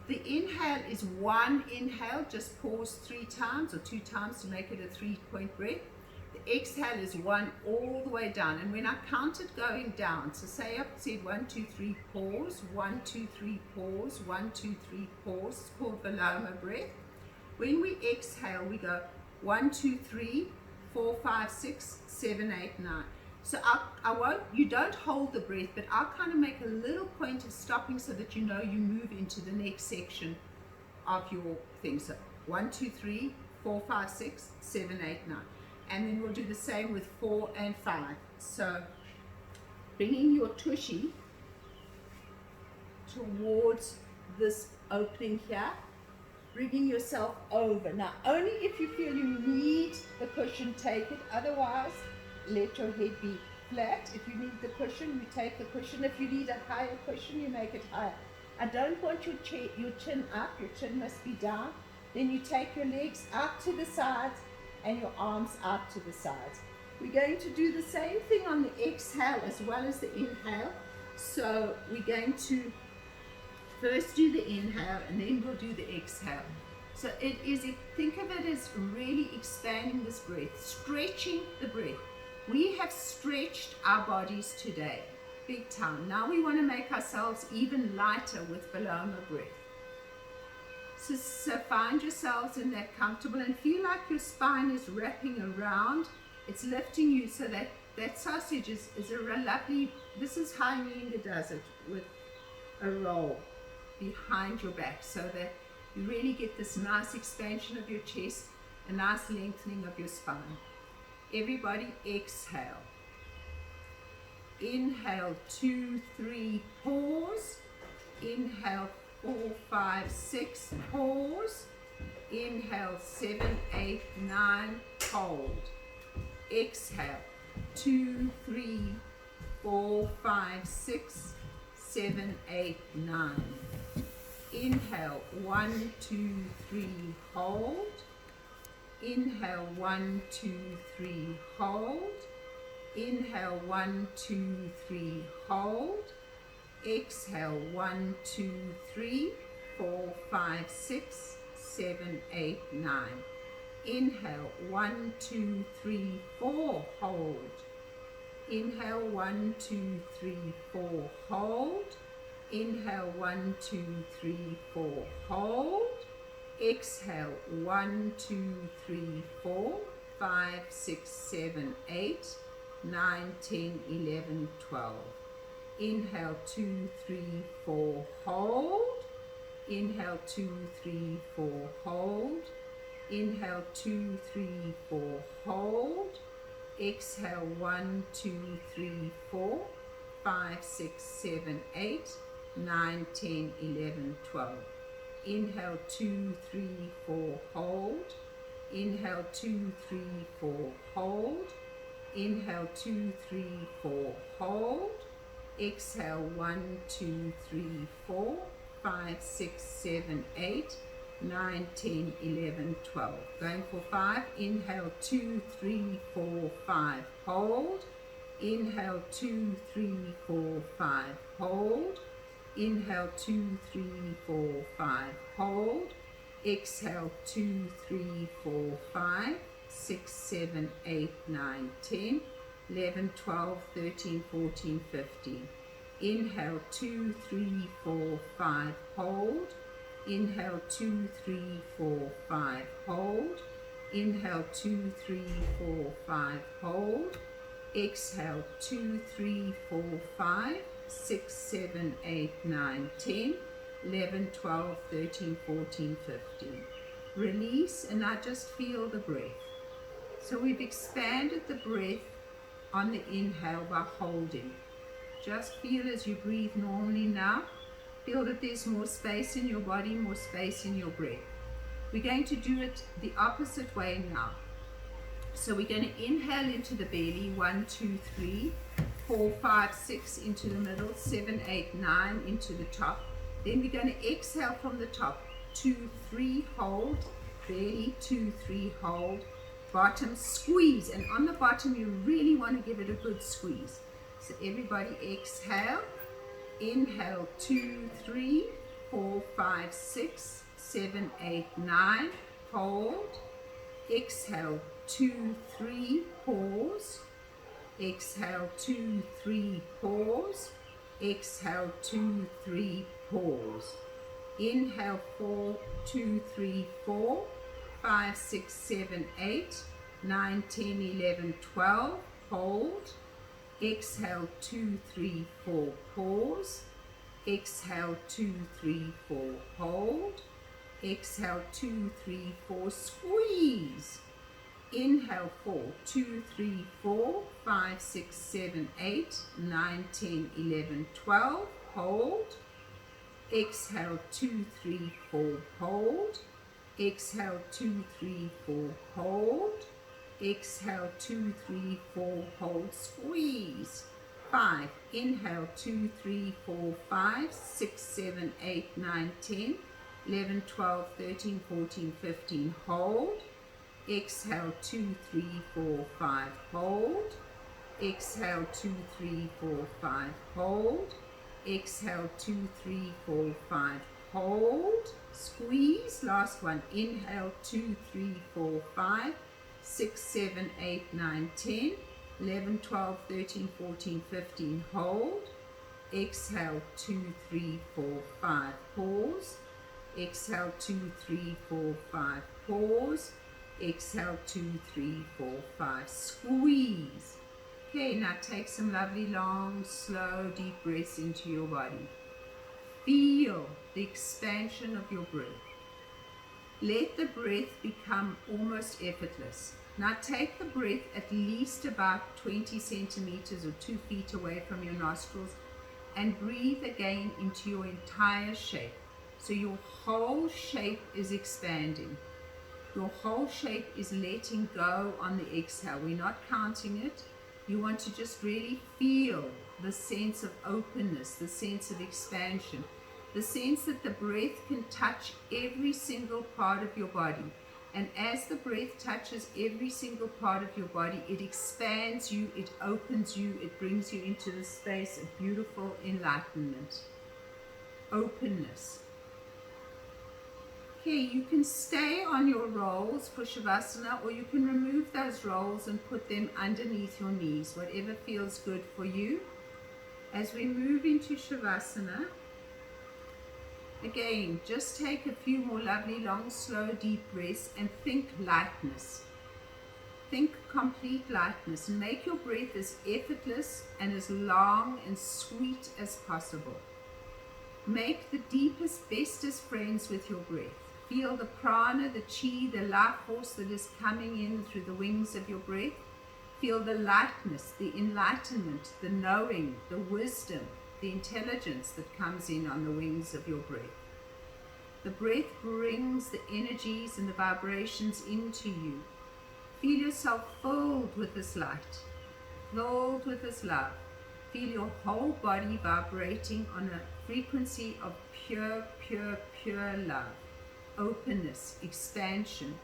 The inhale is one inhale, just pause 3 times or 2 times to make it a 3-point breath. The exhale is 1 all the way down. And when I count it going down, so say I said 1, 2, 3, pause, 1, 2, 3, pause, 1, 2, 3, pause. It's called Viloma breath. When we exhale, we go 1, 2, 3, 4, 5, 6, 7, 8, 9. So I won't, you don't hold the breath, but I'll kind of make a little point of stopping so that you know you move into the next section of your thing. So 1, 2, 3, 4, 5, 6, 7, 8, 9. And then we'll do the same with 4 and 5. So bringing your tushy towards this opening here, bringing yourself over. Now only if you feel you need the cushion, take it. Otherwise, let your head be flat. If you need the cushion, you take the cushion. If you need a higher cushion, you make it higher. I don't want your chin up. Your chin must be down. Then you take your legs out to the sides and your arms out to the sides. We're going to do the same thing on the exhale as well as the inhale. So we're going to first do the inhale and then we'll do the exhale. So it is, think of it as really expanding this breath, stretching the breath. We have stretched our bodies today, big time. Now we want to make ourselves even lighter with Viloma breath. So find yourselves in that comfortable and feel like your spine is wrapping around. It's lifting you so that that sausage is a lovely, this is how Yinga does it with a roll behind your back so that you really get this nice expansion of your chest, a nice lengthening of your spine. Everybody exhale. Inhale 2, 3, pause. Inhale 4, 5, 6, pause. Inhale 7, 8, 9, hold. Exhale 2, 3, 4, 5, 6, 7, 8, 9. Inhale 1, 2, 3, hold. Inhale 1, 2, 3, hold. Inhale 1, 2, 3, hold. Exhale 1, 2, 3, 4, 5, 6, 7, 8, 9. Inhale, 1, 2, 3, 4, hold. Inhale, 1, 2, 3, 4, hold. Inhale, 1, 2, 3, 4, hold. Exhale, 1, 2, 3, 4, 5, 6, 7, 8, 9, 10, 11, 12. Inhale, 2, 3, 4, hold. Inhale, 2, 3, 4, hold. Inhale, 2, 3, 4, hold. Exhale, 1, 2, 3, 4, 5, 6, 7, 8, 9, 10, 11, 12. Inhale, 2, 3, 4, hold. Inhale, 2, 3, 4, hold. Inhale, 2, 3, 4, hold. Exhale, 1, 2, 3, 4, 5, 6, 7, 8, 9, 10, 11, 12. Going for 5. Inhale, 2, 3, 4, 5, hold. Inhale, 2, 3, 4, 5, hold. Inhale, 2, 3, 4, 5, hold. Exhale, 2, 3, 4, 5, 6, 7, 8, 9, 10, 11, 12, 13, 14, 15. Inhale, 2, 3, 4, 5, hold. Inhale, 2, 3, 4, 5, hold. Inhale, 2, 3, 4, 5, hold. Exhale, 2, 3, 4, 5, 6, 7, 8, 9, 10, 11, 12, 13, 14, 15. Release, and now just feel the breath. So we've expanded the breath on the inhale by holding. Just feel as you breathe normally now. Feel that there's more space in your body, more space in your breath. We're going to do it the opposite way now. So we're going to inhale into the belly, 1, 2, 3, 4, 5, 6 into the middle, 7, 8, 9 into the top. Then we're going to exhale from the top, 2, 3, hold, belly, 2, 3, hold, bottom, squeeze. And on the bottom, you really want to give it a good squeeze. So everybody exhale, inhale, 2, 3, 4, 5, 6, 7, 8, 9, hold, exhale, 2, 3, pause, exhale, 2, 3, pause, exhale, 2, 3, pause. Inhale, 4, 2, 3, 4, 5, 6, 7, 8, 9, 10, 11, 12, hold, exhale, 2, 3, 4, pause, exhale, 2, 3, 4, hold, exhale, 2, 3, 4, squeeze. Inhale, 4, 2, 3, 4, 5, 6, 7, 8, 9, 10, 11, 12, hold, exhale, 2, 3, 4, hold, exhale, 2, 3, 4, hold, exhale, 2, 3, 4, hold, squeeze. 5, inhale, 2, 3, 4, 5, 6, 7, 8, 9, 10, 11, 12, 13, 14, 15, hold, exhale, 2, 3, 4, 5, hold, exhale, 2, 3, 4, 5, hold, exhale, 2, 3, 4, 5, hold, squeeze. Last one, inhale, 2, 3, 4, 5, 6, 7, 8, 9, 10, 11, 12, 13, 14, 15, hold, exhale, 2, 3, 4, 5, pause, exhale, 2, 3, 4, 5, pause, exhale, 2, 3, 4, 5, squeeze. Okay, now take some lovely, long, slow, deep breaths into your body. Feel the expansion of your breath. Let the breath become almost effortless. Now take the breath at least about 20 centimeters or 2 feet away from your nostrils and breathe again into your entire shape. So your whole shape is expanding. Your whole shape is letting go on the exhale. We're not counting it. You want to just really feel the sense of openness, the sense of expansion, the sense that the breath can touch every single part of your body. And as the breath touches every single part of your body, it expands you, it opens you, it brings you into the space of beautiful enlightenment. Openness. Okay, you can stay on your rolls for Shavasana, or you can remove those rolls and put them underneath your knees, whatever feels good for you. As we move into Shavasana, again, just take a few more lovely, long, slow, deep breaths and think lightness. Think complete lightness, and make your breath as effortless and as long and sweet as possible. Make the deepest, bestest friends with your breath. Feel the prana, the chi, the life force that is coming in through the wings of your breath. Feel the lightness, the enlightenment, the knowing, the wisdom, the intelligence that comes in on the wings of your breath. The breath brings the energies and the vibrations into you. Feel yourself filled with this light, filled with this love. Feel your whole body vibrating on a frequency of pure, pure, pure love, openness, expansion,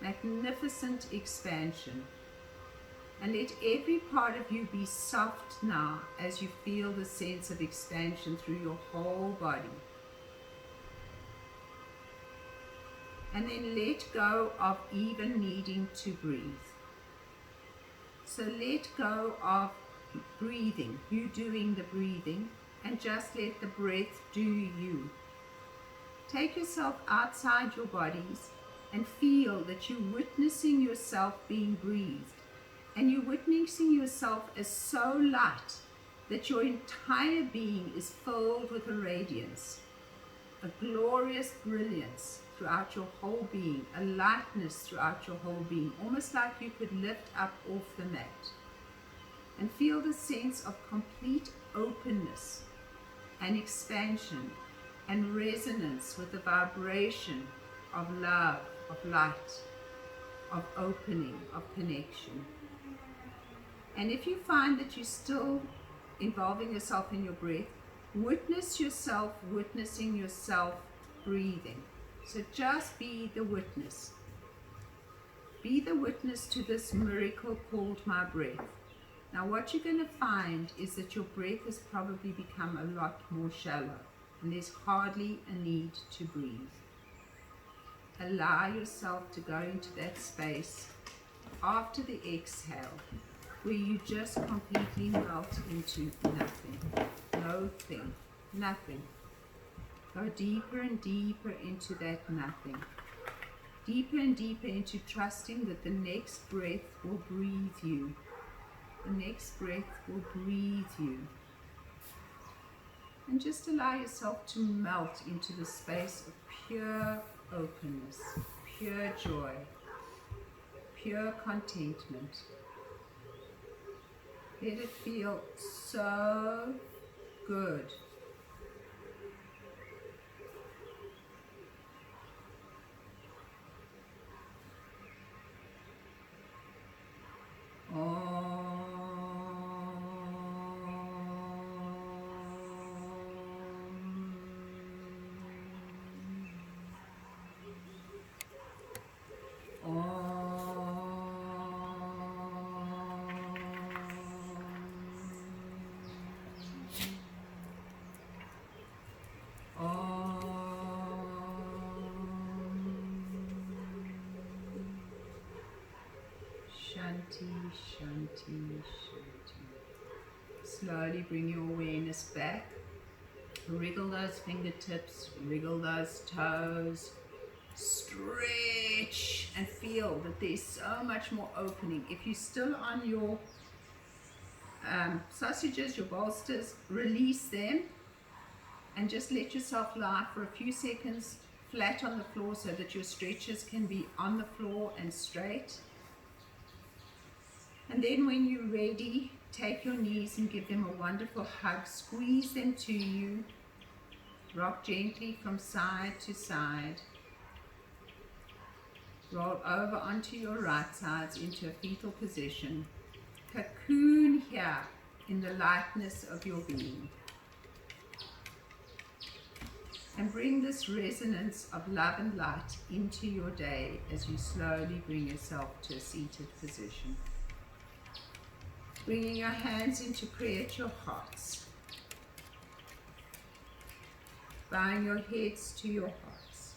magnificent expansion. And let every part of you be soft now as you feel the sense of expansion through your whole body. And then let go of even needing to breathe. So let go of breathing, you doing the breathing, and just let the breath do you. Take yourself outside your bodies and feel that you're witnessing yourself being breathed. And you're witnessing yourself as so light that your entire being is filled with a radiance, a glorious brilliance throughout your whole being, a lightness throughout your whole being, almost like you could lift up off the mat. And feel the sense of complete openness and expansion and resonance with the vibration of love, of light, of opening, of connection. And if you find that you're still involving yourself in your breath, witness yourself witnessing yourself breathing. So just be the witness. Be the witness to this miracle called my breath. Now what you're going to find is that your breath has probably become a lot more shallow, and there's hardly a need to breathe. Allow yourself to go into that space after the exhale, where you just completely melt into nothing. No thing, nothing. Go deeper and deeper into that nothing. Deeper and deeper into trusting that the next breath will breathe you. The next breath will breathe you. And just allow yourself to melt into the space of pure openness, pure joy, pure contentment. Let it feel so good. Shanti, Shanti, Shanti. Slowly bring your awareness back. Wriggle those fingertips, wriggle those toes. Stretch and feel that there's so much more opening. If you're still on your sausages, your bolsters, release them and just let yourself lie for a few seconds flat on the floor so that your stretches can be on the floor and straight. And then when you're ready, take your knees and give them a wonderful hug. Squeeze them to you. Rock gently from side to side. Roll over onto your right sides into a fetal position. Cocoon here in the lightness of your being. And bring this resonance of love and light into your day as you slowly bring yourself to a seated position. Bringing your hands into prayer at your hearts. Bowing your heads to your hearts.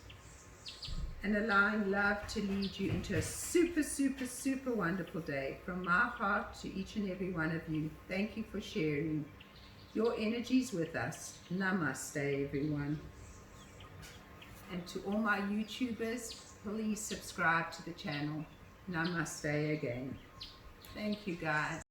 and allowing love to lead you into a super, super, super wonderful day. From my heart to each and every one of you, thank you for sharing your energies with us. Namaste, everyone. And to all my YouTubers, please subscribe to the channel. Namaste again. Thank you, guys.